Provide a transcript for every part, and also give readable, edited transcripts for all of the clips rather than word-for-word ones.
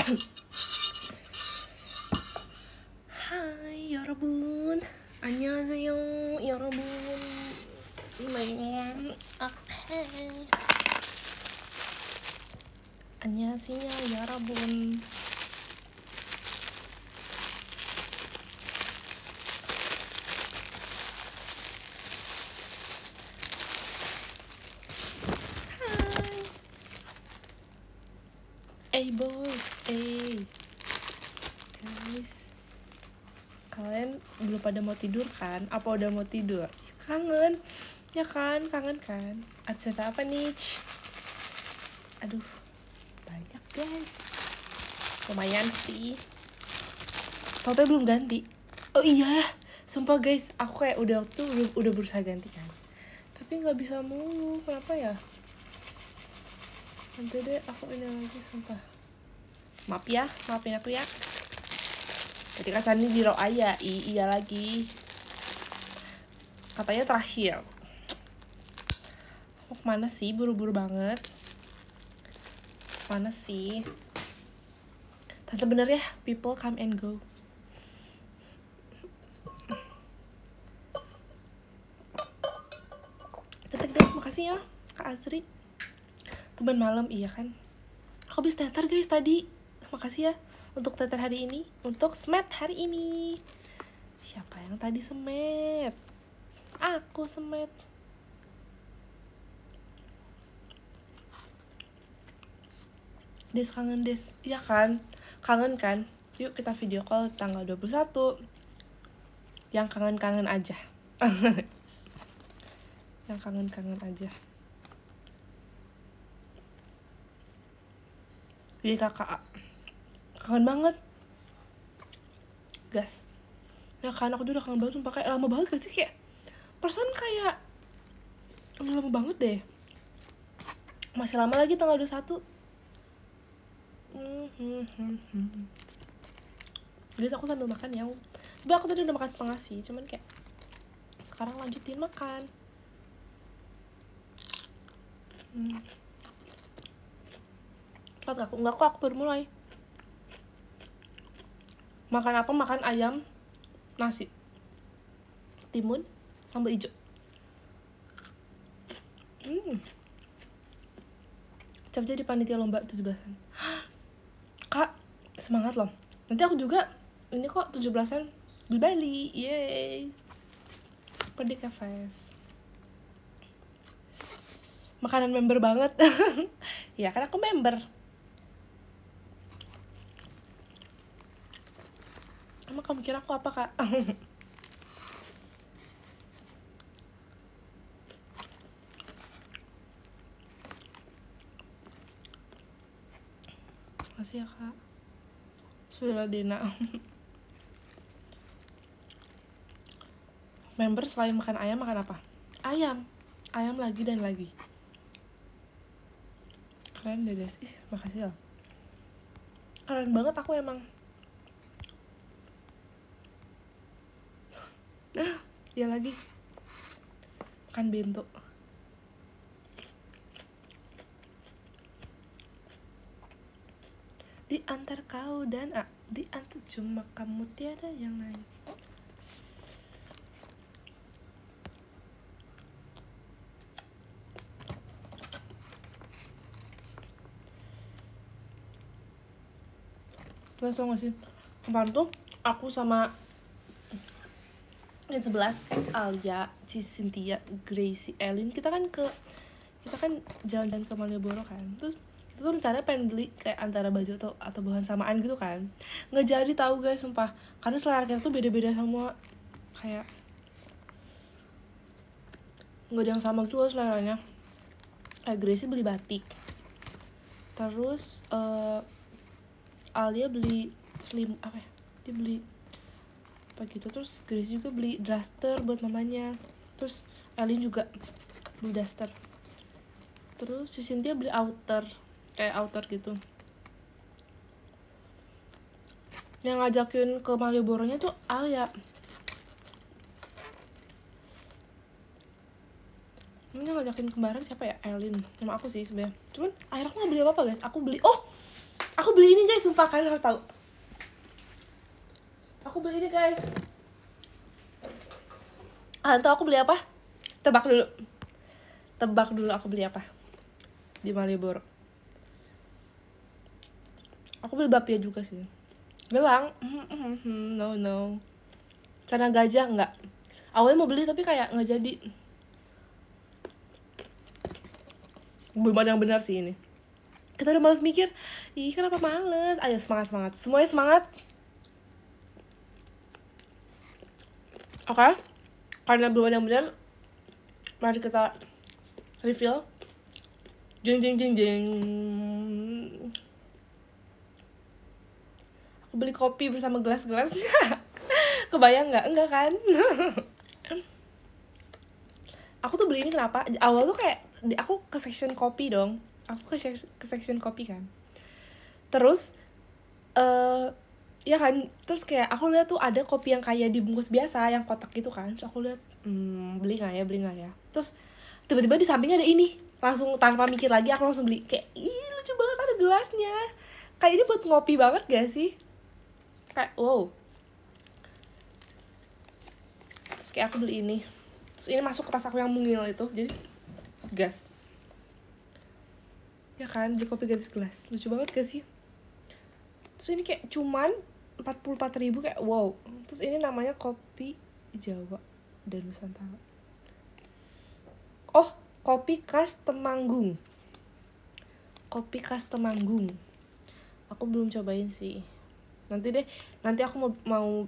Hai 여러분, 안녕하세요 여러분. 오케이. 안녕하세요 여러분. Bos, guys, kalian belum pada mau tidur kan? Apa udah mau tidur? Kangen, ya kan? Kangen kan? Ada cerita apa nih? Aduh, banyak guys, lumayan sih. Fotonya belum ganti. Oh iya, sumpah guys, aku kayak udah berusaha ganti kan, tapi nggak bisa mulu. Kenapa ya? Nanti deh aku ini lagi, sumpah. Maafin aku ya. Jadi kacanya di raw aja. Iya lagi. Katanya terakhir. Mau kemana sih? Buru-buru banget. Mana sih? Tapi sebenarnya people come and go. Cepet guys, makasih ya Kak Azri. Teman malam, iya kan? Aku habis teater guys tadi. Makasih ya untuk teater hari ini, untuk smet hari ini. Siapa yang tadi smet? Aku smet. Des, kangen Des. Iya kan? Kangen kan? Yuk kita video call tanggal 21. Yang kangen-kangen aja. Yang kangen-kangen aja. Jadi kakak kangen banget, gas. Ya kan, aku udah kangen banget, sumpah. Kayak lama banget gak sih? Kayak perasaan kayak udah lama banget deh. Masih lama lagi tanggal 21. Guys, aku sambil makan ya. Sebenernya aku tadi udah makan setengah sih, cuman kayak sekarang lanjutin makan. Enggak kok, aku baru mulai. Makan apa? Makan ayam, nasi, timun, sambal hijau. Cap jadi panitia lomba 17-an. Kak, semangat loh. Nanti aku juga ini kok 17-an di Bali. Yeay. Merdeka Fest. Makanan member banget. Ya kan aku member. Emang kamu kira aku apa, Kak? Makasih ya, Kak. Sudah Dina. Member selain makan ayam, makan apa? Ayam lagi dan lagi. Keren deh guys. Makasih ya. Keren banget aku emang. Ya lagi makan bento. Di antar kau dan di antar cuma kamu, tiada yang lain. Gak tau gak sih, kemarin tuh aku sama yang 11, Alia, Cynthia, Gracie, Ellen, kita kan jalan-jalan ke Malioboro kan. Terus kita tuh rencananya pengen beli kayak antara baju atau bahan samaan gitu kan. Nggak jadi, tahu guys, sumpah. Karena selera kita tuh beda-beda semua. Kayak nggak ada yang sama juga seleranya. Kayak Gracie beli batik. Terus Alia beli dia beli apa gitu. Terus Grace juga beli duster buat mamanya. Terus Elin juga beli duster. Terus si Cynthia beli outer, kayak outer gitu. Yang ngajakin ke Malioboro-nya tuh Alia. Ini ngajakin kemarin siapa ya? Elin sama aku sih sebenarnya. Cuman akhirnya aku nggak beli apa-apa guys. Aku beli Aku beli ini guys, sumpah kalian harus tahu. Aku beli ini guys. Kalian tahu aku beli apa? Tebak dulu aku beli apa di Malioboro. Aku beli bapia juga sih. Gelang. No. Celana gajah enggak. Awalnya mau beli tapi kayak nggak jadi. Belum ada yang benar sih ini. Kita udah males mikir. Ih, kenapa males? Ayo semangat. Semuanya semangat. Oke. Karena belum ada yang benar, mari kita reveal. Jeng. Aku beli kopi bersama gelas-gelasnya. Kebayang nggak? Enggak kan? Aku tuh beli ini kenapa? Awal tuh kayak aku ke section kopi dong. Aku ke section kopi kan. Terus ya kan, terus kayak aku lihat tuh ada kopi yang kayak dibungkus biasa, yang kotak gitu kan. Terus aku lihat, beli nggak ya. Terus tiba-tiba di sampingnya ada ini. Langsung tanpa mikir lagi aku langsung beli. Kayak, ih lucu banget ada gelasnya. Kayak ini buat ngopi banget gak sih? Kayak wow. Terus kayak aku beli ini. Terus ini masuk ke tas aku yang mungil itu. Jadi gas. Ya kan, beli kopi gratis gelas. Lucu banget gak sih? Terus ini kayak cuman 44.000 kayak wow. Terus ini namanya kopi Jawa dan Nusantara. Oh, kopi khas Temanggung. Kopi khas Temanggung. Aku belum cobain sih. Nanti aku mau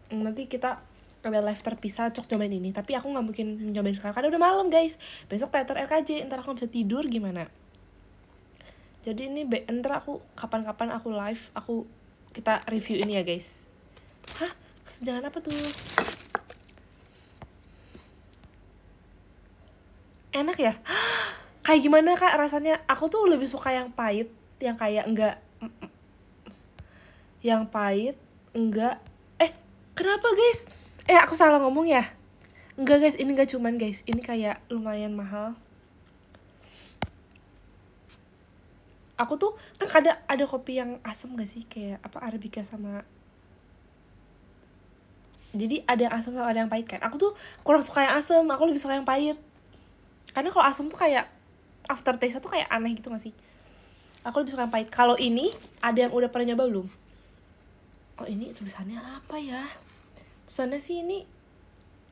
nanti kita ada live terpisah cok cobain ini. Tapi aku nggak mungkin nyobain sekarang karena udah malam guys. Besok teater RKJ, ntar aku bisa tidur gimana? Jadi ini ntar aku kapan-kapan aku live, kita review ini ya guys. Hah? Kesenjangan apa tuh? Enak ya? Kayak gimana kak rasanya? Aku tuh lebih suka yang pahit, yang kayak enggak. Yang pahit, enggak. Kenapa guys? Aku salah ngomong ya? Enggak guys, ini enggak cuman guys. Ini kayak lumayan mahal. Aku tuh kan ada kopi yang asam gak sih, kayak apa arabica sama, jadi ada yang asam sama ada yang pahit kan. Aku tuh kurang suka yang asam, aku lebih suka yang pahit karena kalau asam tuh kayak aftertaste tuh kayak aneh gitu gak sih. Aku lebih suka yang pahit. Kalau ini ada yang udah pernah nyoba belum? Oh ini tulisannya apa ya? Tulisannya sih ini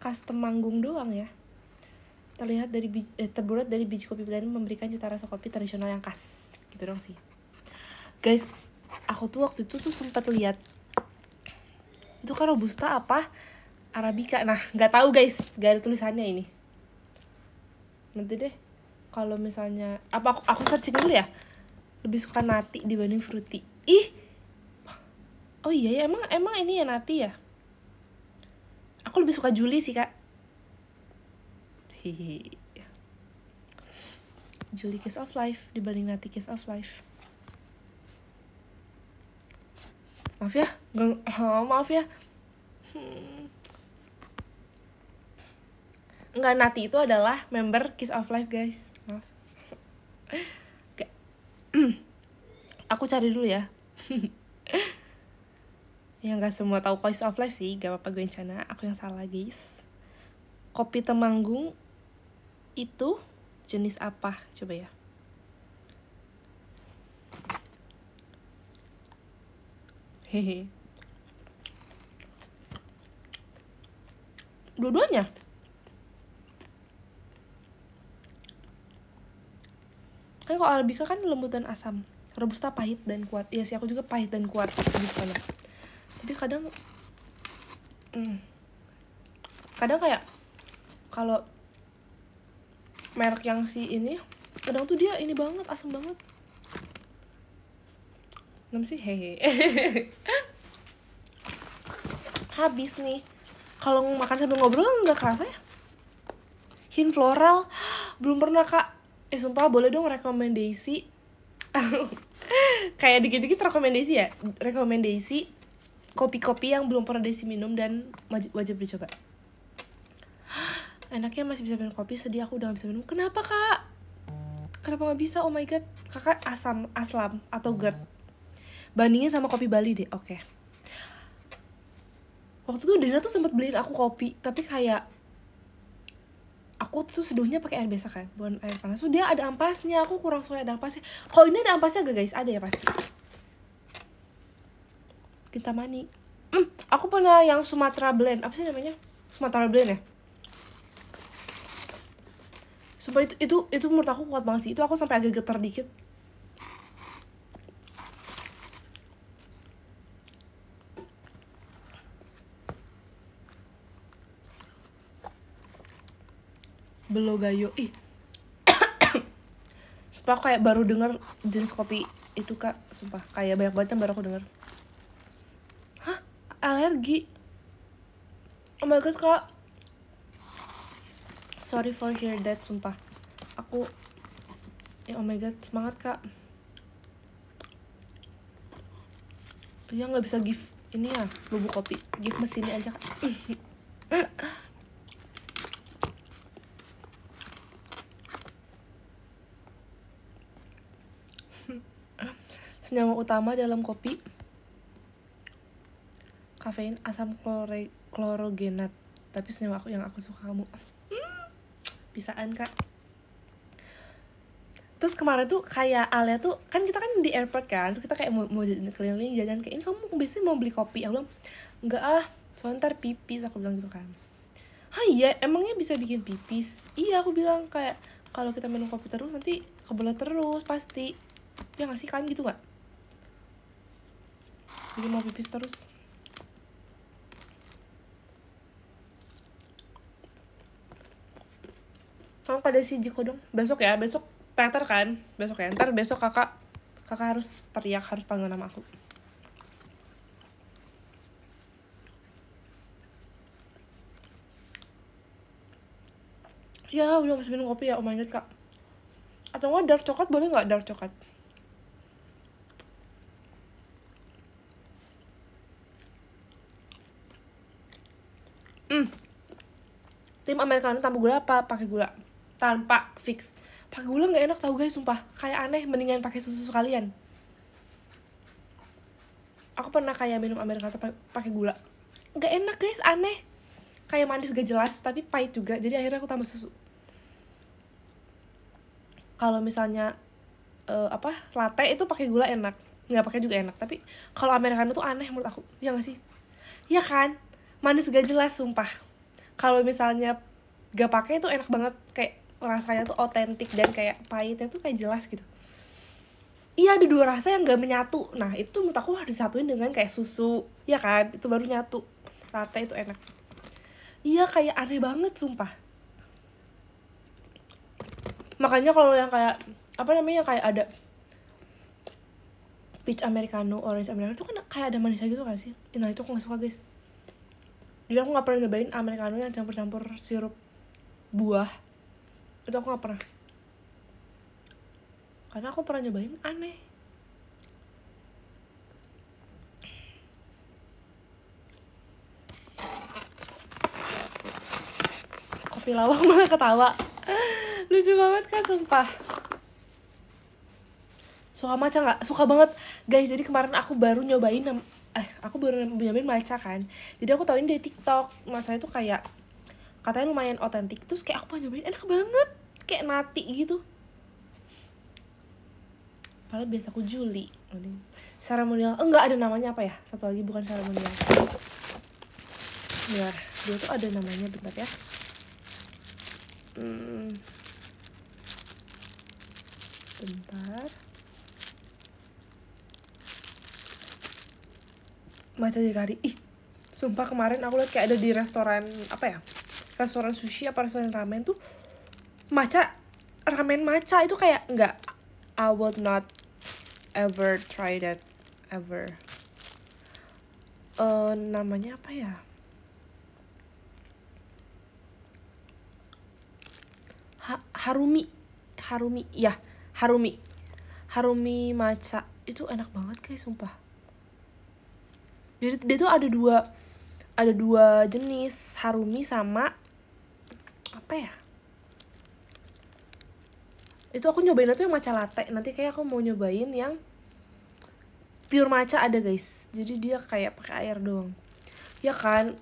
khas Temanggung doang ya. Terlihat dari terbuat dari biji kopi blend memberikan cita rasa kopi tradisional yang khas. Gitu dong sih guys. Aku tuh waktu itu tuh sempat lihat itu kan robusta apa arabica. Nah nggak tahu guys, nggak ada tulisannya ini. Nanti deh kalau misalnya apa aku searching dulu ya. Lebih suka nati dibanding fruity. Oh iya ya, emang ini ya nati ya. Aku lebih suka Julie sih kak. Julie Kiss of Life dibanding Nati Kiss of Life. Maaf ya. Enggak, Nati itu adalah member Kiss of Life guys. Maaf. Aku cari dulu ya. Ya nggak semua tahu Kiss of Life sih, gak apa-apa gue yang aku yang salah guys. Kopi Temanggung itu jenis apa? Coba ya. Hehe. Dua-duanya. Kan kalau arabica kan lembut dan asam. Robusta pahit dan kuat. Iya sih, aku juga pahit dan kuat lebih sukanya. Tapi kadang kayak kalau merek yang si ini kadang tuh dia ini banget, asam banget. Kenapa sih? Hehe. Habis nih. Kalau makan sambil ngobrol nggak kerasa ya. Hint floral belum pernah kak. Sumpah boleh dong rekomendasi. Kayak dikit-dikit rekomendasi ya. Rekomendasi kopi-kopi yang belum pernah Desi minum dan wajib dicoba. Enaknya masih bisa minum kopi, sedih aku udah gak bisa minum. Kenapa kak? Kenapa gak bisa? Oh my god. Kakak aslam atau GERD? Bandingin sama kopi Bali deh. Oke. Waktu itu Dena tuh sempet beliin aku kopi, tapi kayak aku tuh seduhnya pakai air biasa kan, bukan air panas. So dia ada ampasnya, aku kurang suka ada ampasnya. Kalau ini ada ampasnya gak guys? Ada ya pasti. Kintamani. Aku pernah yang Sumatra Blend. Apa sih namanya? Sumatra Blend ya? Sumpah itu menurut aku kuat banget sih. Itu aku sampai agak getar dikit. Belogayo. Ih. Sumpah aku kayak baru denger jenis kopi itu kak. Sumpah kayak banyak banget yang baru aku denger. Hah? Alergi? Oh my god kak. Sorry for hear that, sumpah. Aku oh my god, semangat kak. Ya nggak bisa give ini ya, bubuk kopi. Give mesinnya aja kak. Senyawa utama dalam kopi: kafein, asam klorogenat. Tapi senyawa yang aku suka kamu. Bisaan kak. Terus kemarin tuh kayak Alia tuh kan kita kan di airport kan, terus kita kayak mau keliling jalan kayak ini, kamu biasanya mau beli kopi? Aku bilang enggak ah, soalnya ntar pipis, aku bilang gitu kan. Hah iya, emangnya bisa bikin pipis? Iya, aku bilang kayak kalau kita minum kopi terus nanti kebelet terus pasti. Ya nggak sih, kan gitu nggak? Jadi mau pipis terus. Kamu pada si Jiko dong besok ya, besok teater kan besok ya. Ntar besok kakak harus teriak, harus panggil nama aku. Ya udah masih minum kopi ya, oh my god kak. Atau nggak dark coklat, boleh nggak dark coklat? Tim americano tanpa gula apa pakai gula? Tanpa, fix. Pakai gula nggak enak tau guys, sumpah. Kayak aneh, mendingan pakai susu sekalian. Aku pernah kayak minum americano pakai gula. Nggak enak guys, aneh. Kayak manis gak jelas, tapi pahit juga. Jadi akhirnya aku tambah susu. Kalau misalnya latte itu pakai gula enak, nggak pakai juga enak. Tapi kalau americano tuh aneh menurut aku. Ya nggak sih? Ya kan? Manis gak jelas, sumpah. Kalau misalnya gak pakai itu enak banget, kayak rasanya tuh otentik dan kayak pahitnya tuh kayak jelas gitu. Iya, ada dua rasa yang gak menyatu. Nah itu tuh menurut aku harus disatuin dengan kayak susu, ya kan? Itu baru nyatu. Latte itu enak. Iya, kayak aneh banget sumpah. Makanya kalau yang kayak apa namanya, kayak ada peach americano, orange americano itu kan kayak ada manisnya gitu gak sih? Nah itu aku gak suka guys. Jadi aku gak pernah nyobain americano yang campur-campur sirup buah. Itu aku gak pernah. Karena aku pernah nyobain, aneh. Kopi lawak malah ketawa. Lucu banget kan, sumpah. Suka matcha gak? Suka banget guys. Jadi kemarin aku baru nyobain matcha kan. Jadi aku tauin dari TikTok matcha itu kayak katanya lumayan otentik. Terus kayak aku nyobain, enak banget, kayak nati gitu. Padahal biasa aku Juli. Seremonial, enggak ada namanya apa ya? Satu lagi bukan seremonial. Biar dia tuh ada namanya, bentar ya. Bentar. Matcha Jikari. Ih, sumpah kemarin aku liat kayak ada di restoran apa ya? Restoran sushi apa restoran ramen tuh ramen matcha itu kayak enggak, I would not ever try that ever. Namanya apa ya? Harumi matcha itu enak banget guys, sumpah. Jadi dia tuh ada dua jenis, harumi sama apa ya? Itu aku nyobain tuh yang matcha latte. Nanti kayak aku mau nyobain yang pure matcha ada guys, jadi dia kayak pakai air doang ya kan.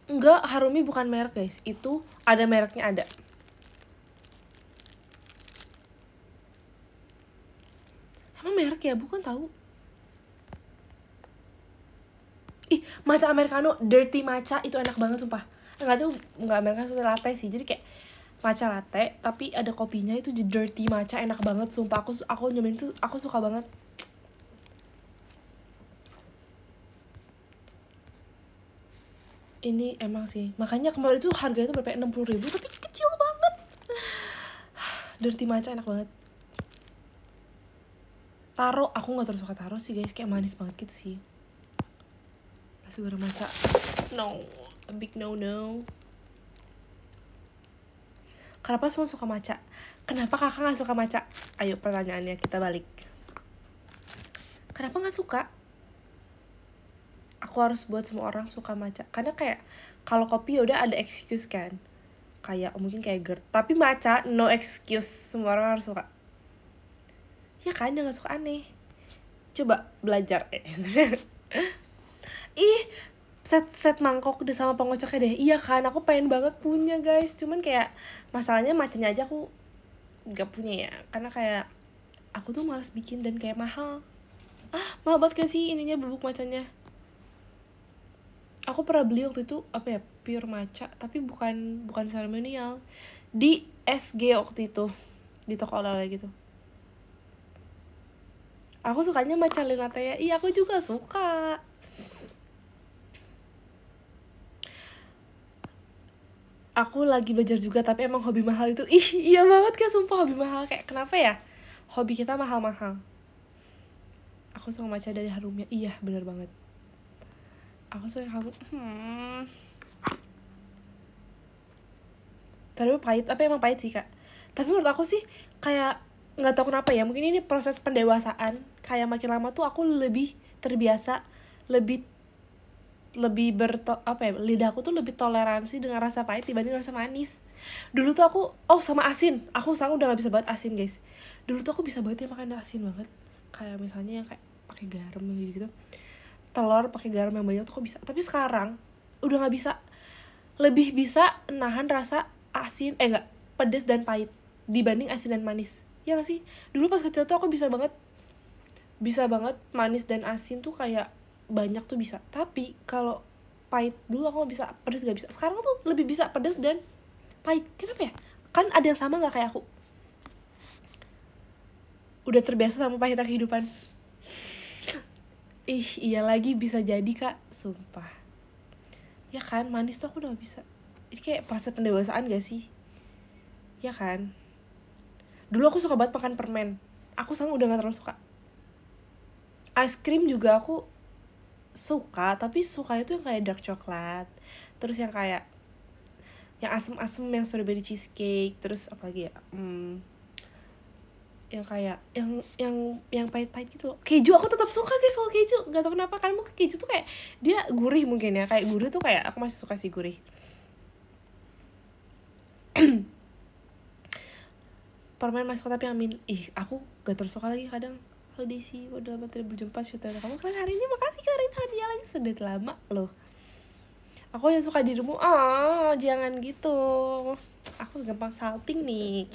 Enggak, Harumi bukan merek guys, itu ada mereknya ada. Emang merek ya, bukan tahu. Ih, matcha americano, dirty matcha itu enak banget sumpah. Enggak tuh, enggak americano, latte sih. Jadi kayak matcha latte tapi ada kopinya, itu dirty matcha, enak banget sumpah. Aku nyobain tuh, aku suka banget. Ini emang sih, makanya kemarin itu harganya tuh berapa, 60.000 tapi kecil banget. Dirty matcha enak banget. Taro, aku nggak terlalu suka taro sih guys, kayak manis banget gitu sih. Nasi goreng matcha, no, a big no. Kenapa semua suka matcha? Kenapa kakak nggak suka matcha? Ayo pertanyaannya kita balik. Kenapa nggak suka? Aku harus buat semua orang suka matcha, karena kayak kalau kopi udah ada excuse kan, kayak mungkin kayak GERD, tapi matcha no excuse, semua orang harus suka. Ya kan, dia nggak suka aneh. Coba belajar. Ih, set mangkok udah sama pengocoknya deh. Iya kan, aku pengen banget punya guys, cuman kayak masalahnya matchanya aja aku nggak punya ya, karena kayak aku tuh malas bikin dan kayak mahal. Mahal banget gak sih ininya, bubuk matchanya. Aku pernah beli waktu itu apa ya, pure matcha tapi bukan seremonial, di SG waktu itu, di toko oleh-oleh gitu. Aku sukanya matcha latte ya. Iya, aku juga suka. Aku lagi belajar juga, tapi emang hobi mahal itu, iya banget kan, sumpah hobi mahal. Kayak kenapa ya hobi kita mahal-mahal. Aku suka matcha dari Harumi, iya bener banget. Aku suka Harumi. Tapi pahit, tapi emang pahit sih kak. Tapi menurut aku sih kayak nggak tahu kenapa ya, mungkin ini proses pendewasaan. Kayak makin lama tuh aku lebih terbiasa, lebih lidah aku tuh lebih toleransi dengan rasa pahit dibanding rasa manis. Dulu tuh aku sama asin, aku sekarang udah nggak bisa banget asin guys. Dulu tuh aku bisa banget ya makan asin banget, kayak misalnya yang kayak pakai garam gitu, telur pakai garam yang banyak tuh aku bisa. Tapi sekarang udah nggak bisa, lebih bisa nahan rasa asin pedas dan pahit dibanding asin dan manis. Ya nggak sih? Dulu pas kecil tuh aku bisa banget manis dan asin tuh kayak banyak tuh bisa. Tapi kalau pahit dulu aku nggak bisa, pedas nggak bisa. Sekarang tuh lebih bisa pedas dan pahit. Kenapa ya? Kan ada yang sama nggak kayak aku? Udah terbiasa sama pahitnya kehidupan. Iya lagi, bisa jadi kak, sumpah. Ya kan, manis tuh aku udah gak bisa. Ini kayak proses pendewasaan gak sih? Ya kan. Dulu aku suka banget makan permen, aku sekarang udah gak terlalu suka. Es krim juga aku suka, tapi sukanya tuh yang kayak dark coklat, terus yang kayak yang asem-asem, yang strawberry cheesecake, terus apa lagi ya, yang kayak yang pahit-pahit gitu. Keju aku tetap suka guys kalau keju, nggak tahu kenapa, kan mungkin keju tuh kayak dia gurih mungkin ya, kayak gurih tuh kayak aku masih suka sih gurih. Permen masuk tapi amin, aku gak terus suka lagi kadang. Halo Desi, udah lama tidak berjumpa, syukur kamu kalian hari ini. Makasih Karin, hadiah lagi, sudah lama loh. Aku yang suka dirimu, jangan gitu, aku gampang salting nih.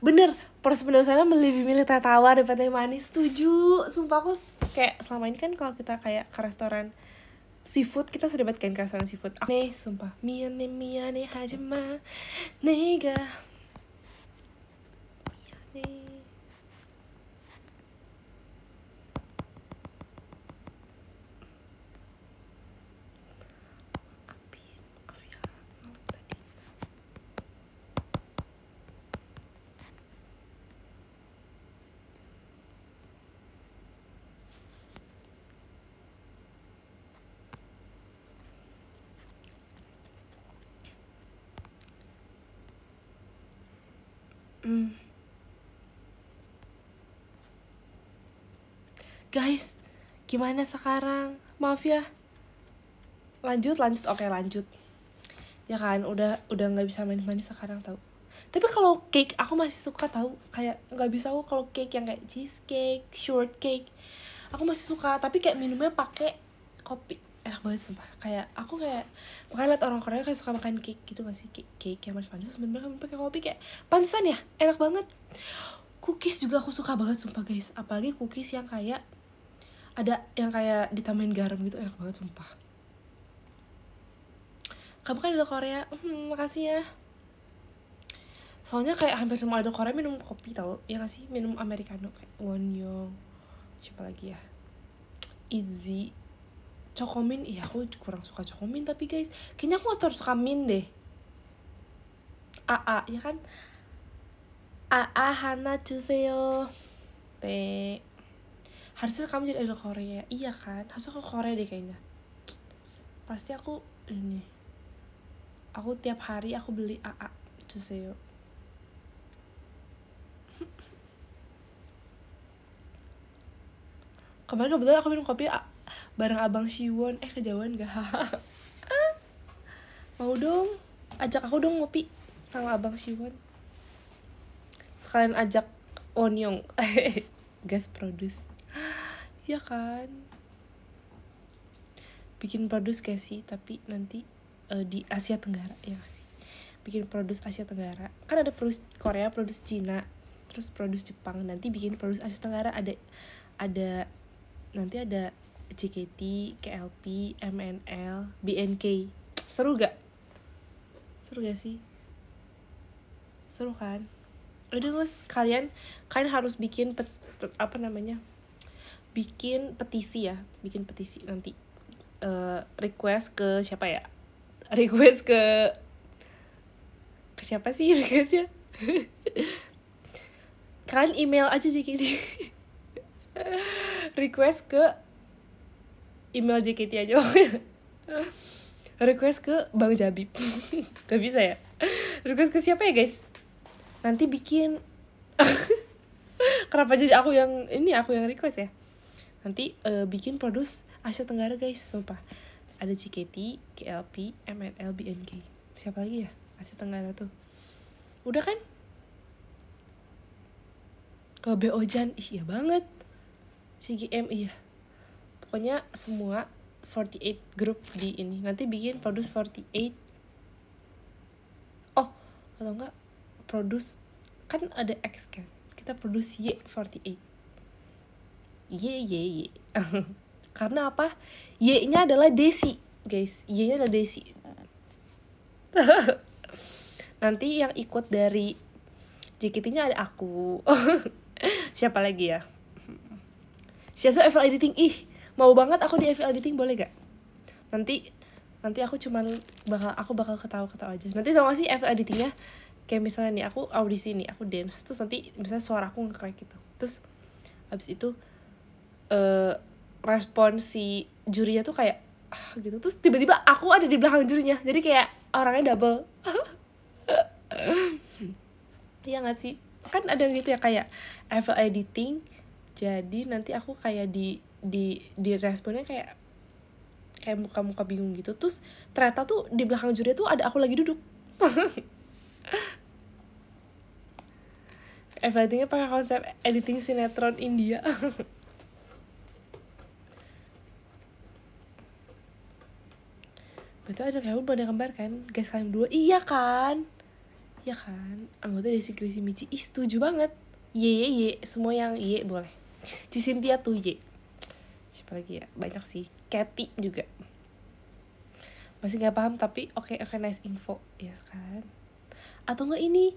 Bener, proses pendewasaan lebih milih teh tawar daripada teh manis. Setuju, sumpah. Aku kayak selama ini kan kalau kita kayak ke restoran seafood, kita sering banget kan ke restoran seafood. Nih, sumpah, miyane hajima nega miyane. Guys, gimana sekarang? Maaf ya. Lanjut. Oke, lanjut. Ya kan, udah nggak bisa main-main sekarang tau. Tapi kalau cake aku masih suka tahu, kayak nggak bisa aku kalau cake yang kayak cheesecake, shortcake aku masih suka, tapi kayak minumnya pakai kopi enak banget sumpah. Kayak aku kayak makanya liat orang Korea kayak suka makan cake gitu gak sih, cake yang manis-manis terus bener-bener pakai kopi, kayak pantesan ya enak banget. Cookies juga aku suka banget sumpah guys, apalagi cookies yang kayak ada yang kayak ditambahin garam gitu, enak banget sumpah. Kamu kan idol Korea, makasih ya. Soalnya kayak hampir semua idol Korea minum kopi tau, ya gak sih, minum americano kayak Wonyoung, siapa lagi ya, Itzy, Chocomin. Iya aku kurang suka Chocomin tapi guys, kayaknya aku harus suka Min deh. AA ya kan, AA Hana Chuseyo Teh. Harusnya kamu jadi idol Korea, iya kan, harusnya aku Korea deh kayaknya. Pasti aku ini, aku tiap hari aku beli AA Chuseyo. Kemarin kebetulan aku minum kopi bareng Abang Siwon, kejauhan gak? Mau dong, ajak aku dong ngopi sama Abang Siwon. Sekalian ajak Wonyoung gas produce. Ya kan, bikin produce kayak sih, tapi nanti di Asia Tenggara ya sih. Bikin produce Asia Tenggara, kan ada produce Korea, produce Cina, terus produce Jepang. Nanti bikin produce Asia Tenggara, ada nanti ada JKT, KLP, MNL, BNK. Seru gak? Seru gak sih? Seru kan? Udah guys, kalian harus bikin bikin petisi ya, bikin petisi nanti. Request ke siapa ya? Request ke siapa sih requestnya? Kalian email aja JKT. Request ke email JKT aja. Request ke Bang Jabib. Gak bisa ya? Request ke siapa ya guys? Nanti bikin. Kenapa jadi aku yang request ya? Nanti bikin produce Asia Tenggara guys, sumpah. Ada JKT, KLP, MNL, BNK. Siapa lagi ya Asia Tenggara tuh? Udah kan? Kalau Beojan, iya banget. CGM, iya. Pokoknya semua 48 grup di ini. Nanti bikin produce 48. Oh, atau enggak produce, kan ada X kan, kita produce Y48. Y. Karena apa? Y-nya adalah Desi guys, Y-nya adalah Desi. Nanti yang ikut dari JKT-nya ada aku. Siapa lagi ya? Siapa FL editing? Mau banget aku di FL editing, boleh gak? Nanti aku bakal ketawa-ketawa aja. Nanti tau gak sih FL editingnya? Kayak misalnya nih, aku audisi nih, aku dance, terus nanti misalnya suara aku nge-crack gitu. Terus abis itu respon si jurinya tuh kayak gitu. Terus tiba-tiba aku ada di belakang jurinya. Jadi kayak orangnya double. Iya gak sih? Kan ada gitu ya, kayak FL editing. Jadi nanti aku kayak di responnya kayak muka-muka bingung gitu. Terus ternyata tuh di belakang juri tuh ada aku lagi duduk. Editingnya pakai konsep editing sinetron India. Betul, ada kayak pada kembar kan, guys, kalian berdua. Iya kan? Iya kan? Anggota Desi Krisi Michi. Setuju banget. Ye. Semua yang ye boleh. Cisintia tuh ye. Siapa lagi ya? Banyak sih. Katy juga. Masih gak paham tapi oke, nice info. Ya kan? Atau enggak ini,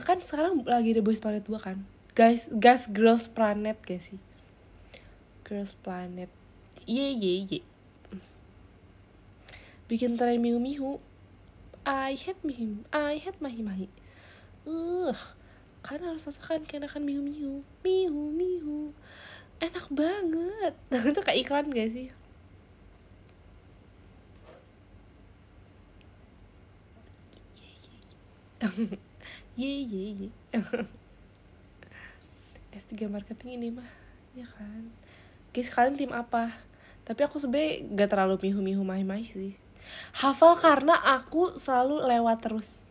kan sekarang lagi ada Boys Planet 2 kan? Guys, Girls Planet gak sih? Girls Planet. Ye. Bikin tren Mihu. I hate Mahi. Kan harus rasakan keenakan Mihu. Enak banget. Itu kayak iklan gak sih? Ye. S3 marketing ini mah, ya kan? Guys, kalian tim apa? Tapi aku sebenernya gak terlalu Mihu Mahi sih. Hafal karena aku selalu lewat terus.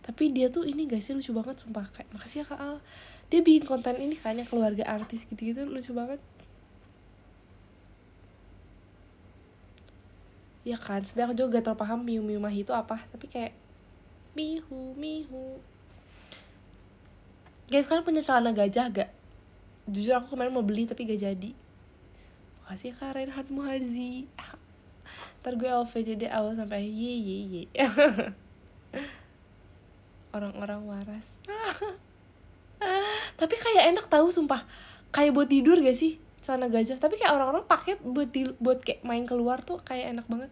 Tapi dia tuh ini gak sih, lucu banget sumpah. Kayak makasih ya Kak Al, dia bikin konten ini kan yang keluarga artis gitu-gitu, lucu banget. Ya kan, sebenernya aku juga gak terlalu paham Miu Miu Mahi itu apa, tapi kayak Mihu Mihu. Guys, kalian punya celana gajah gak? Jujur aku kemarin mau beli tapi gak jadi. Makasih ya Kak Reinhard Muharzi. Ntar gue LVJD awal sampai ye. Orang-orang waras. Tapi kayak enak tahu sumpah. Kayak buat tidur gak sih celana gajah? Tapi kayak orang-orang pakai buat kayak main keluar tuh kayak enak banget.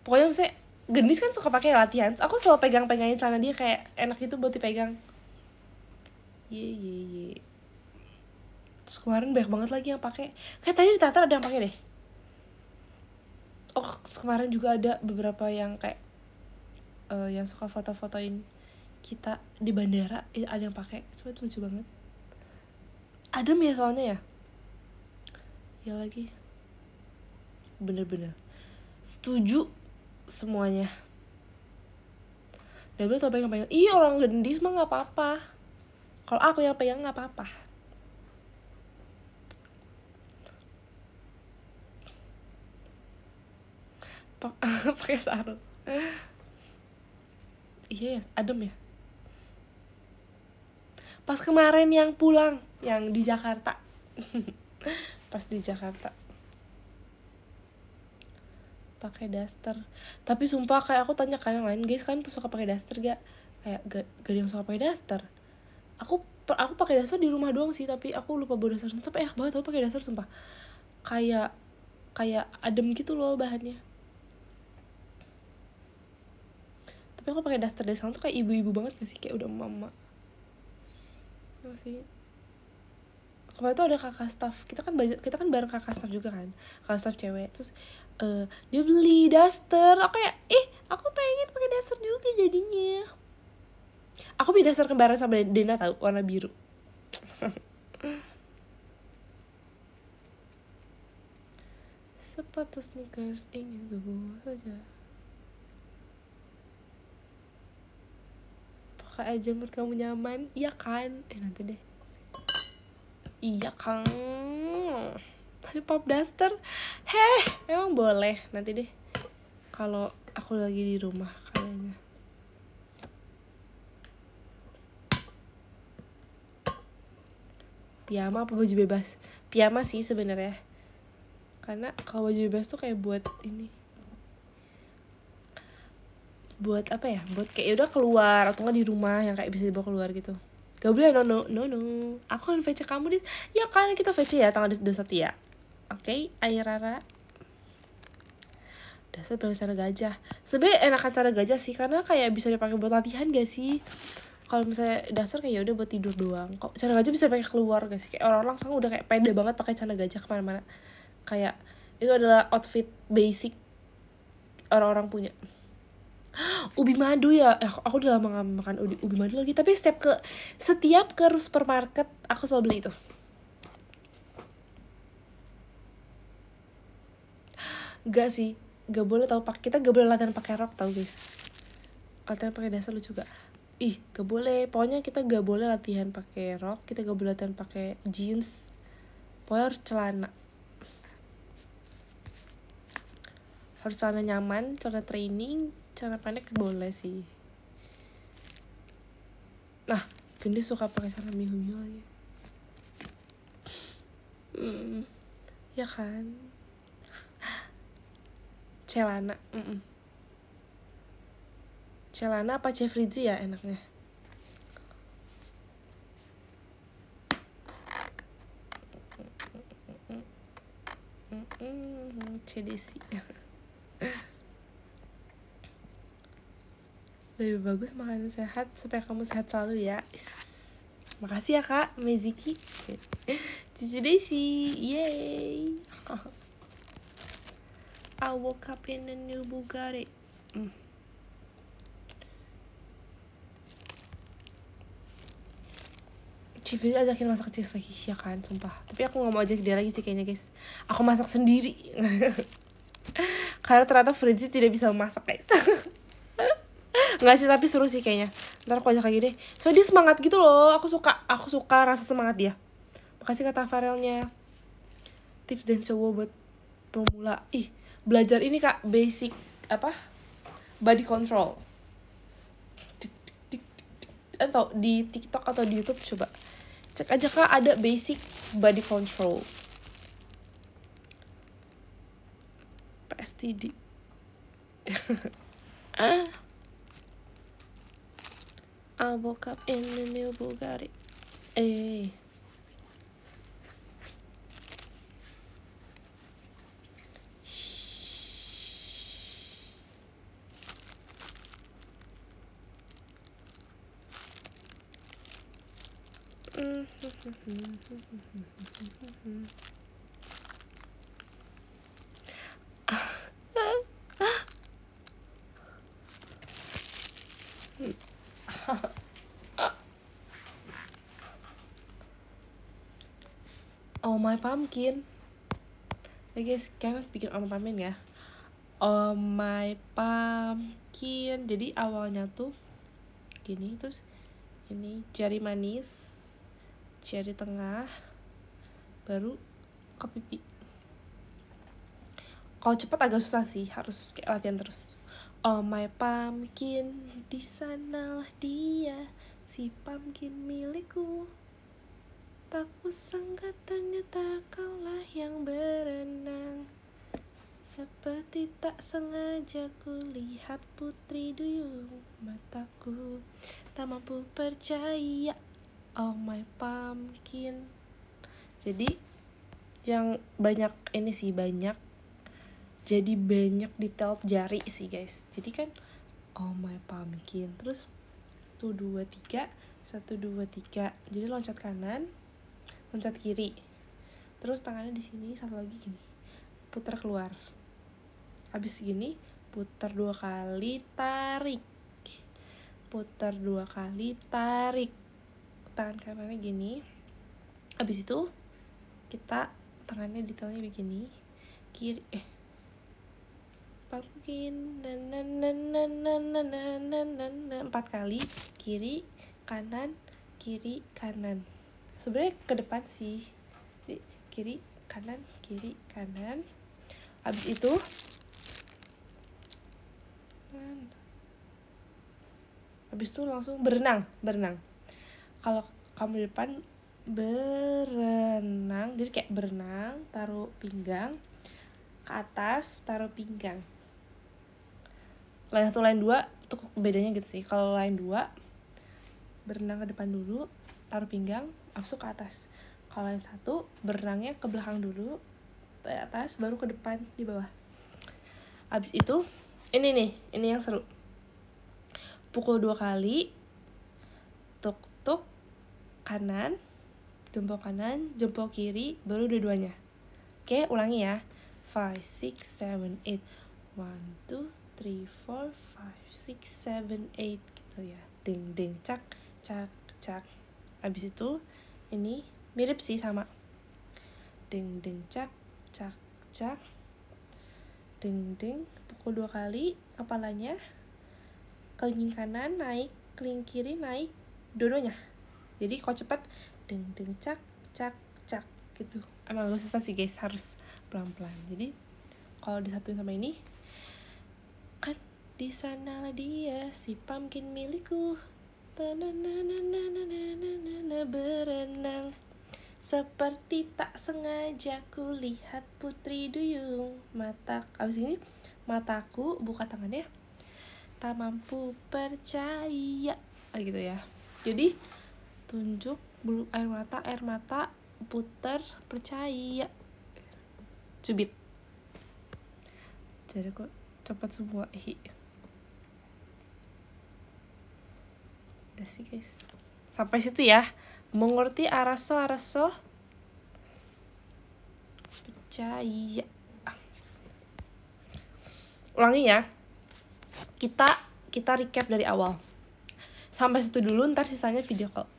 Pokoknya misalnya Gendis kan suka pakai latihan. Aku selalu pegang-pegangin celana dia, kayak enak gitu buat dipegang. Ye. Terus kemarin banyak banget lagi yang pakai. Kayak tadi di teater ada yang pakai deh. Oh, kemarin juga ada beberapa yang kayak yang suka foto-fotoin kita di bandara, ada yang pakai. Sebenarnya lucu banget. Adem ya soalnya ya. Ya lagi. Bener-bener setuju semuanya. Double tau pegang-pegang. Iya, orang Gendis mah gak apa-apa. Kalau aku yang pegang gak apa-apa. Pakai sarung. Iya ya, adem ya. Pas kemarin yang pulang, yang di Jakarta. Pas di Jakarta pakai daster. Tapi sumpah kayak aku tanya kalian lain, guys, kan suka pakai daster gak? Kayak gak ada yang suka pakai daster. Aku pakai daster di rumah doang sih, tapi aku lupa bawa daster. Tapi enak banget tau pakai daster sumpah. Kayak adem gitu loh bahannya. Tapi aku pakai daster dari sekarang tuh kayak ibu-ibu banget gak sih? Kayak udah mama. Gak sih? Kemarin tuh ada kakak staff. Kita kan bareng kakak staff juga kan. Kakak staff cewek. Terus dia beli daster. Aku kayak, aku pengen pakai daster juga jadinya. Aku beli daster kembaran sama Dena tau, warna biru. Sepatu sneakers ingin gue bawa saja. Pakai aja menurut kamu nyaman. Iya kan? Nanti deh. Iya kan? Pop daster. Emang boleh. Nanti deh. Kalau aku lagi di rumah kayaknya. Piyama apa baju bebas? Piyama sih sebenarnya. Karena kalau baju bebas tuh kayak buat ini. Buat apa ya? Buat kayak udah keluar atau nggak di rumah yang kayak bisa dibawa keluar gitu. Gak boleh, no. Aku kan VC kamu di. Ya kan kita VC ya tanggal 21 ya. Oke, Ayo Rara. Dasar pakai celana gajah. Sebenarnya enakan celana gajah sih karena kayak bisa dipakai buat latihan gak sih? Kalau misalnya dasar kayak udah buat tidur doang. Kok celana gajah bisa pakai keluar gak sih? Kayak orang-orang sekarang udah kayak pede banget pakai celana gajah kemana-mana. Kayak itu adalah outfit basic orang-orang punya. Ubi madu ya. Aku udah lama gak makan ubi madu lagi. Tapi setiap ke supermarket aku selalu beli itu. Gak sih, gak boleh tau, kita gak boleh latihan pakai rok tau guys. Latihan pakai dasar lucu gak? Gak boleh. Pokoknya kita gak boleh latihan pakai rok, kita gak boleh latihan pakai jeans. Pokoknya harus celana. Harus celana nyaman, celana training, celana pendek boleh sih. Nah, Gendis suka pakai celana mihu-mihu lagi. Ya kan? Celana. Celana apa Cefridzi ya enaknya? CDC. Lebih bagus makanan sehat supaya kamu sehat selalu ya. Makasih ya Kak Meziki. Cici Desi. Yay. I woke up in a new Bugatti. Civil ajakin masak cheese lagi, ya kan, sumpah. Tapi aku gak mau ajak dia lagi sih kayaknya guys. Aku masak sendiri. Karena ternyata Fritzi tidak bisa memasak guys. Nggak sih, tapi seru sih kayaknya. Ntar aku ajak lagi deh. Soalnya dia semangat gitu loh. Aku suka rasa semangat dia. Makasih Kak Farelnya. Tips dan coba buat pemula. Belajar ini Kak, basic apa? Body control. Atau di TikTok atau di YouTube coba cek aja Kak, ada basic body control. PSTD. I woke up in the new Bugatti. Oh my pumpkin. I guess karena speaking of pumpkin ya. Oh my pumpkin. Jadi awalnya tuh gini, terus ini cherry manis, cherry tengah, baru ke pipi. Kalau cepat agak susah sih, harus kayak latihan terus. Oh my pumpkin, di sanalah dia, si pumpkin milikku. Tak kusangka ternyata kaulah yang berenang. Seperti tak sengaja kulihat putri duyung mataku, tak mampu percaya. Oh my pumpkin. Jadi yang banyak ini sih, banyak. Jadi banyak detail jari sih guys. Jadi kan oh my pumpkin. Terus 1, 2, 3. 1, 2, 3. Jadi loncat kanan, loncat kiri. Terus tangannya di sini, satu lagi gini. Putar keluar. Habis gini, putar 2 kali, tarik. Putar 2 kali, tarik. Tangan kanannya gini. Habis itu kita tangannya detailnya begini. Kiri pumpkin 4 kali, kiri kanan kiri kanan. Sebenarnya ke depan sih, kiri kanan kiri kanan. Habis itu langsung berenang. Kalau kamu di depan berenang, jadi kayak berenang, taruh pinggang ke atas, taruh pinggang. Line 1, line 2 itu bedanya gitu sih. Kalau line 2 berenang ke depan dulu, taruh pinggang, habis ke atas. Kalau line 1 berenangnya ke belakang dulu, ke atas, baru ke depan, di bawah. Habis itu ini yang seru. Pukul 2 kali, tuk kanan, jempol kanan, jempol kiri, baru dua-duanya. Oke, ulangi ya. 5, 6, 7, 8. 1, 2, 3, 4, 5, 6, 7, 8 gitu ya. Ding ding cak cak cak. Habis itu ini mirip sih sama. Ding ding cak cak cak. Ding ding, pukul 2 kali kepalanya. Kelingking kanan naik, kelingking kiri naik, dua-duanya. Jadi kalau cepat ding ding cak cak cak gitu. Emang gak susah sih guys, harus pelan-pelan. Jadi kalau disatuin sama ini kan, di sanalah dia si pumpkin milikku, berenang. Seperti tak sengaja kulihat putri duyung abis ini mataku, buka tangannya, tak mampu percaya gitu ya. Jadi tunjuk, bulu air mata, putar, percaya, cubit. Jadi kok cepat semua. Udah sih guys, sampai situ ya. Mengerti araso percaya. Ulangi ya. Kita recap dari awal. Sampai situ dulu, ntar sisanya video call.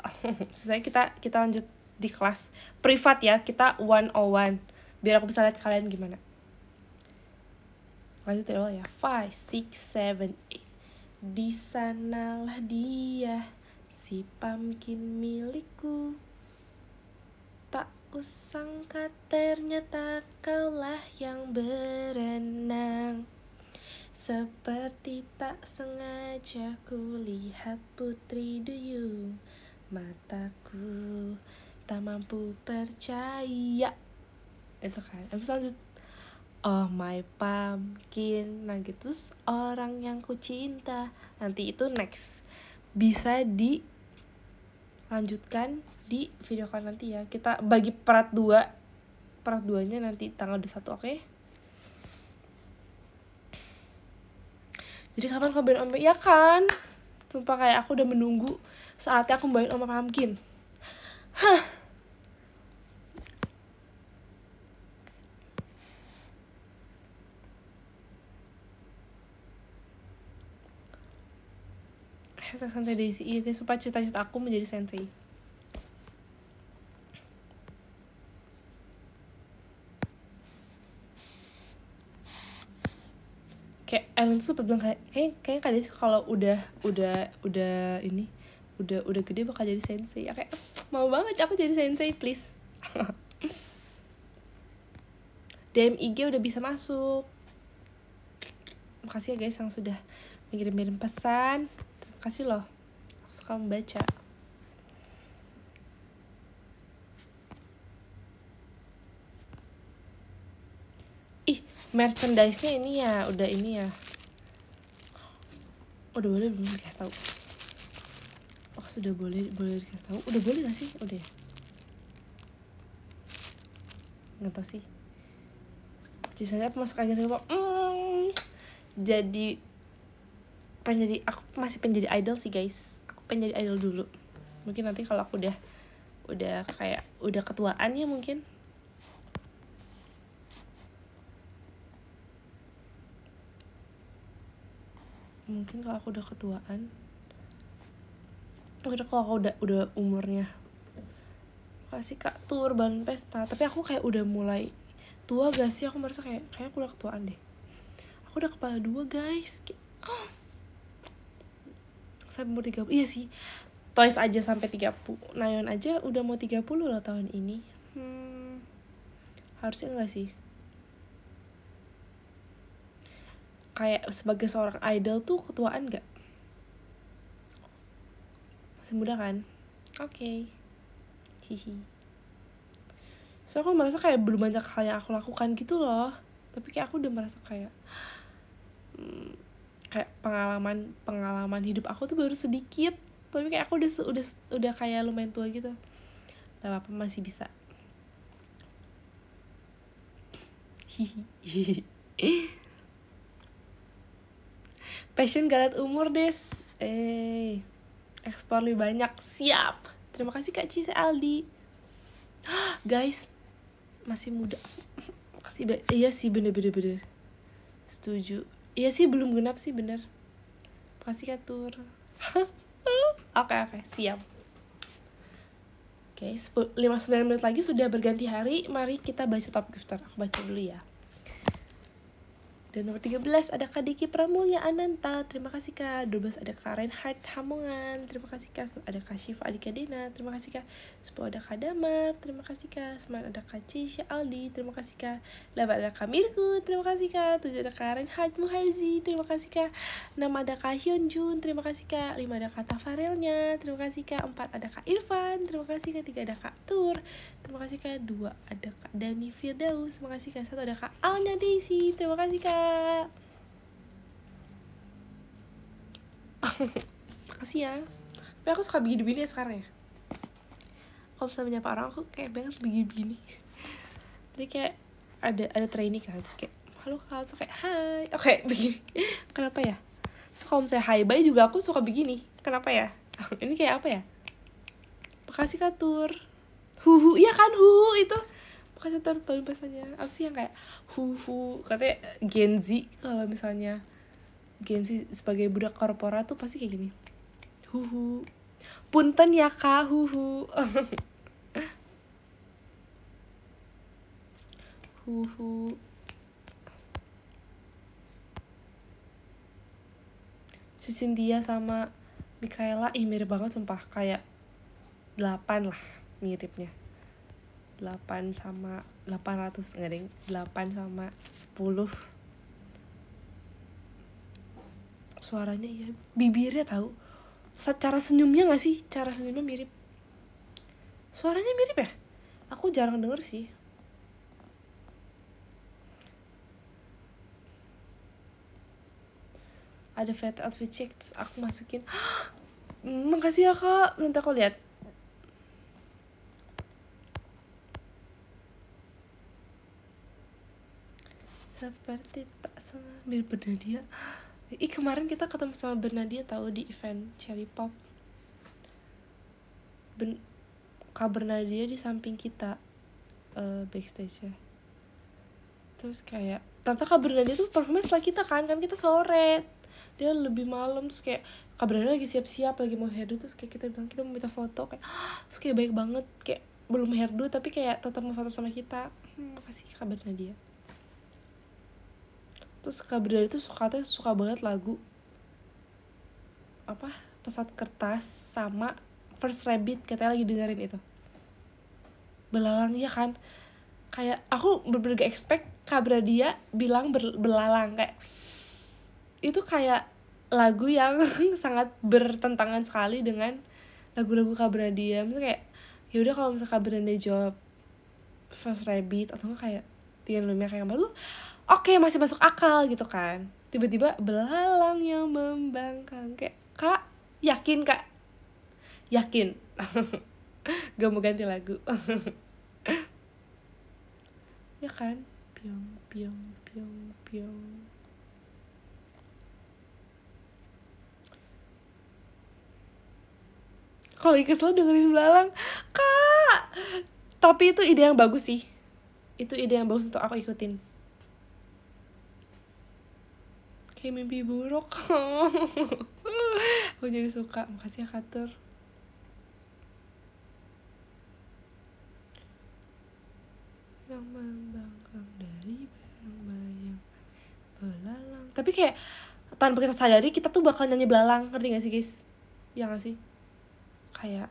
Sisanya kita lanjut di kelas privat ya. Kita 101. Biar aku bisa lihat kalian gimana. Lanjut dari awal ya. 5, 6, 7, 8. Di sanalah dia, si pumpkin milikku. Tak kusangka ternyata kaulah yang berenang. Seperti tak sengaja kulihat putri duyung. Mataku tak mampu percaya. Itu kan. Habis lanjut, oh my pumpkin. Nah gitu, terus orang yang ku cinta. Nanti itu next. Bisa dilanjutkan di video call nanti ya. Kita bagi part 2. Part 2-nya nanti tanggal 21, oke? Jadi kapan kabarin Om? Ya kan? Sumpah kayak aku udah menunggu saatnya aku bawain Oma Pumpkin. Hah. Hashtag Sensei Daisy. Iya guys, sumpah cita-cita aku menjadi sensei. Kayak Ellen tuh sempat bilang kayak Kak Daisy kalau udah ini udah gede bakal jadi sensei. Ya kayak mau banget aku jadi sensei, please. DM IG udah bisa masuk. Makasih ya guys yang sudah mengirim pesan. Terima kasih loh. Aku suka membaca. Ih, merchandise-nya ini ya, udah ini ya. Udah boleh belum dikasih tahu? Oh, sudah boleh dikasih tahu? Udah boleh gak sih? Udah ya? Nggak tahu sih. Cisanya masuk aja sih kok. Jadi aku masih pengen jadi idol sih guys. Aku pengen jadi idol dulu. Mungkin nanti kalau aku udah kayak udah ketuaan ya mungkin. Mungkin kalau aku udah ketuaan. Udah kalau aku udah umurnya. Kasih Kak tur balon pesta. Tapi aku kayak udah mulai tua gak sih? Aku merasa kayak aku udah ketuaan deh. Aku udah kepala 2 guys. Sampai umur 30. Iya sih. Toys aja sampai 30. Nayon aja udah mau 30 loh tahun ini. Harusnya enggak sih. Kayak sebagai seorang idol tuh ketuaan gak? Masih muda kan? Oke. Hihi. So aku merasa kayak belum banyak hal yang aku lakukan gitu loh. Tapi kayak aku udah merasa kayak pengalaman hidup aku tuh baru sedikit. Tapi kayak aku udah kayak lumayan tua gitu. Gak apa-apa, masih bisa. Hihi. Passion galat umur des. Explore lebih banyak. Siap. Terima kasih Kak Cise Aldi. Guys, masih muda. Iya sih, bener. Setuju. Iya sih, belum genap sih, bener. Makasih Kak Tur. Oke, siap. Oke, 59 menit lagi sudah berganti hari. Mari kita baca top gifter. Aku baca dulu ya. Dan nomor 13 ada Kak Diki Pramulya Ananta. Terima kasih Kak. 12 ada Kak Reinhardt Hamongan. Terima kasih Kak. Ada Kak Syifa Adika Dena. Terima kasih Kak. 10 ada Kak Damar. Terima kasih Kak. 9 ada Kak Cisha Aldi. Terima kasih Kak. 8 ada Kak Mirku. Terima kasih Kak. 7 ada Kak Reinhardt Muharzi. Terima kasih Kak. 6 ada Kak Hyunjun. Terima kasih Kak. 5 ada Kak Tafarelnya. Terima kasih Kak. 4 ada Kak Irfan. Terima kasih Kak. 3 ada Kak Tur. Terima kasih Kak. 2 ada Kak Dani Firdaus. Terima kasih Kak. 1 ada Kak Alnya Daisy. Terima kasih Kak. Makasih ya. Tapi aku suka begini-begini ya sekarang ya. Kalau misalnya menyapa orang aku kayak banget begini-begini. Jadi kayak ada trainee kan, terus kayak halo Kak, terus kayak hai. Oke, begini. Kenapa ya? So kalau misalnya hi bye juga aku suka begini. Kenapa ya? Ini kayak apa ya? Makasih Kak Tur. Huhu, iya kan huhu itu. Makasih Tur baru bahasanya. Apa sih yang kayak huhu? Katanya Gen Z kalau misalnya Gen Z sebagai budak korporat tuh pasti kayak gini. Huhu. Punten ya Kak, huhu. Huhu. Si Cynthia sama Mikaela mirip banget sumpah, kayak 8 lah miripnya. 8 sama 800 enggak deng, 8 sama 10. Suaranya iya, bibirnya tahu. Cara senyumnya gak sih? Cara senyumnya mirip. Suaranya mirip ya? Aku jarang denger sih. Ada fat outfit check, terus aku masukin. Makasih ya kak, nanti aku lihat. Seperti tak sengaja mirip Bernadia. Kemarin kita ketemu sama Bernadia tahu di event Cherry Pop. Kak Bernadia di samping kita backstage-nya. Terus kayak ternyata Kak Bernadia tuh performnya setelah kita kan kita sore, dia lebih malam. Terus kayak Kak Bernadia lagi siap-siap, lagi mau hairdo, terus kayak kita bilang kita mau minta foto, kayak terus kayak baik banget, kayak belum hairdo tapi kayak tetap mau foto sama kita. Makasih Kak Bernadia. Terus Kak Bernadia tuh katanya suka banget lagu apa, Pesawat Kertas sama First Rabbit, katanya lagi dengerin itu. Belalang ya kan, kayak aku bener-bener gak expect Kak Bernadia bilang belalang, kayak itu kayak lagu yang sangat bertentangan sekali dengan lagu-lagu Kak Bernadia. Misalnya kayak ya udah kalau misalnya Kak Bernadia jawab First Rabbit atau enggak kayak Tiga Lumia kayak baru, oke, masih masuk akal gitu kan. Tiba-tiba belalang yang membangkang, kayak kak yakin kak, yakin gak mau ganti lagu. Ya kan, piong piong piong piong. Kalau kesel dengerin belalang kak, tapi itu ide yang bagus sih, itu ide yang bagus untuk aku ikutin. Kayak mimpi buruk. Aku jadi suka. Makasih ya Katur. Yang membangkang dari bayang-bayang belalang. Tapi kayak tanpa kita sadari kita tuh bakal nyanyi belalang, ngerti gak sih guys? Ya gak sih? Kayak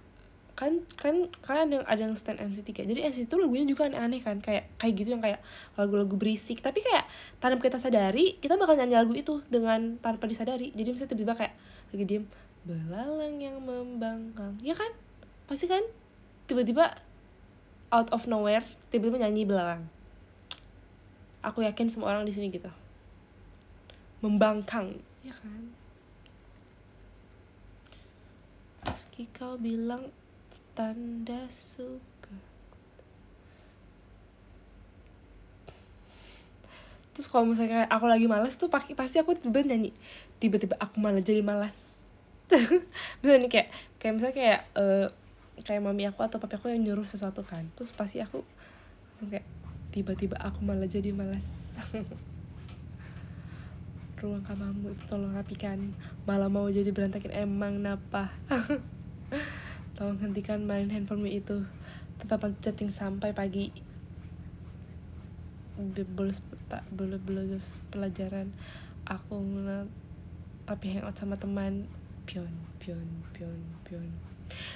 kan ada yang stand NCT, jadi NCT tuh lagunya juga aneh-aneh kan, kayak gitu yang kayak lagu-lagu berisik, tapi kayak tanpa kita sadari kita bakal nyanyi lagu itu dengan tanpa disadari. Jadi misalnya tiba-tiba kayak lagi diem, belalang yang membangkang, ya kan, pasti kan tiba-tiba out of nowhere tiba-tiba nyanyi belalang. Aku yakin semua orang di sini gitu, membangkang, ya kan. Meski kau bilang tanda suka. Terus kalau misalnya aku lagi malas tuh pasti aku tiba-tiba nyanyi, tiba-tiba aku malah jadi malas. Misalnya nih kayak misalnya kayak mami aku atau papi aku yang nyuruh sesuatu kan, terus pasti aku langsung kayak tiba-tiba aku malah jadi malas. Ruang kamarmu itu tolong rapikan, malah mau jadi berantakin emang napa. Tolong hentikan main handphonemu itu, tetap chatting sampai pagi. Bolos pelajaran aku tapi hangout sama teman. Pion.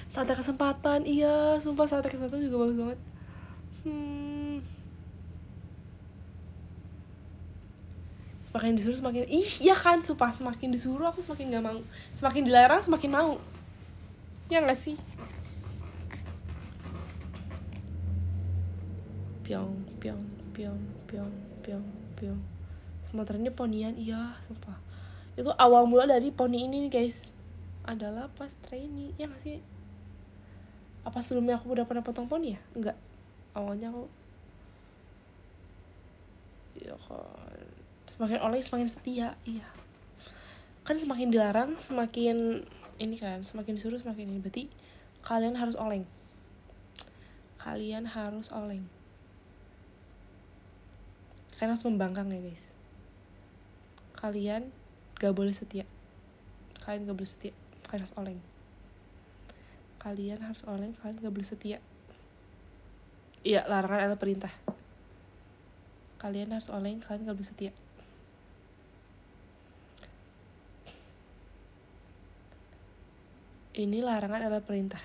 Saat ada kesempatan, iya sumpah saat ada kesempatan juga bagus banget. Semakin disuruh semakin ya kan, sumpah semakin disuruh aku semakin gak mau, semakin dilarang semakin mau, ya gak sih? Piong. Semua trennya ponian, iya sumpah. Itu awal mula dari poni ini nih guys, adalah pas trainee, ya gak sih? Apa sebelumnya aku udah pernah potong poni ya? Enggak, awalnya aku ya kan, semakin oleng semakin setia, iya kan, semakin dilarang semakin ini kan, semakin disuruh semakin ini, berarti kalian harus oleng. Kalian harus membangkang ya guys. Kalian gak boleh setia, kalian harus oleng. Kalian harus oleng, kalian gak boleh setia. Iya, larangan adalah perintah. Kalian harus oleng, kalian gak boleh setia. Ini larangan adalah perintah.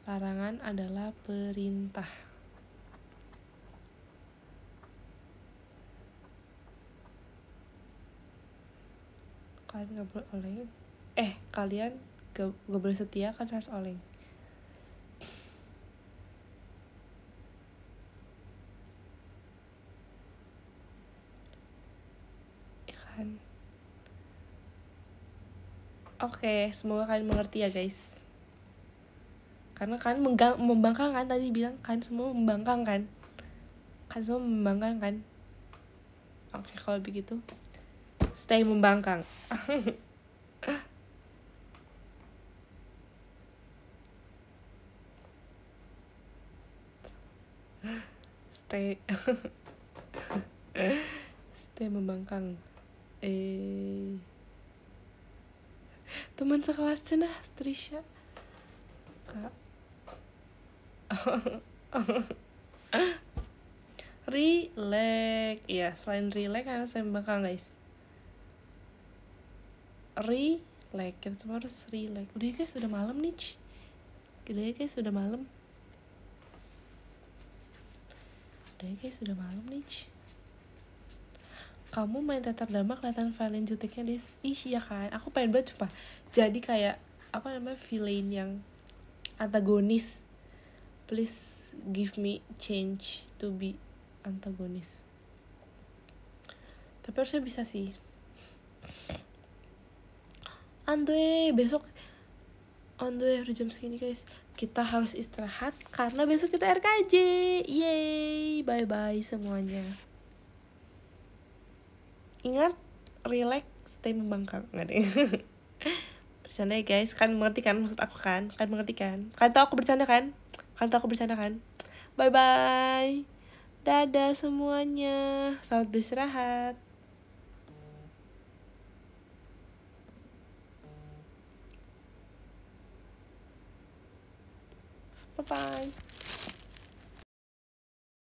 Larangan adalah perintah. Kalian gak boleh oleng. Kalian gak boleh setia, kan harus oleng. Ya kan? Oke, semoga kalian mengerti ya guys. Karena kalian membangkang kan, tadi bilang kalian semua membangkang kan. Kalian semua membangkang kan. Oke, kalau begitu stay membangkang. Stay stay membangkang. Teman sekelas cenah Trisha. Kak. Relax. Iya, selain relax kan saya membangkang guys. Relax, kita semua harus relax. Udah ya guys, udah malam nih. Udah ya guys, udah malam. Udah ya guys, udah malam nih. Kamu main teater drama kelihatan villain juteknya Des. Ih ya kan, aku pengen banget coba jadi kayak apa namanya, villain yang antagonis. Please give me change to be antagonis. Tapi harusnya bisa sih. Andwe, besok Andwe udah jam segini guys. Kita harus istirahat karena besok kita RKJ. Yeay, bye-bye semuanya. Ingat, relax, stay membangkang. Nggak deh. Bercanda ya guys, kalian mengerti kan maksud aku kan? Kalian mengerti kan? Kalian tahu aku bercanda kan? Kalian tahu aku bercanda kan? Bye-bye. Dadah semuanya. Selamat beristirahat. Bye-bye.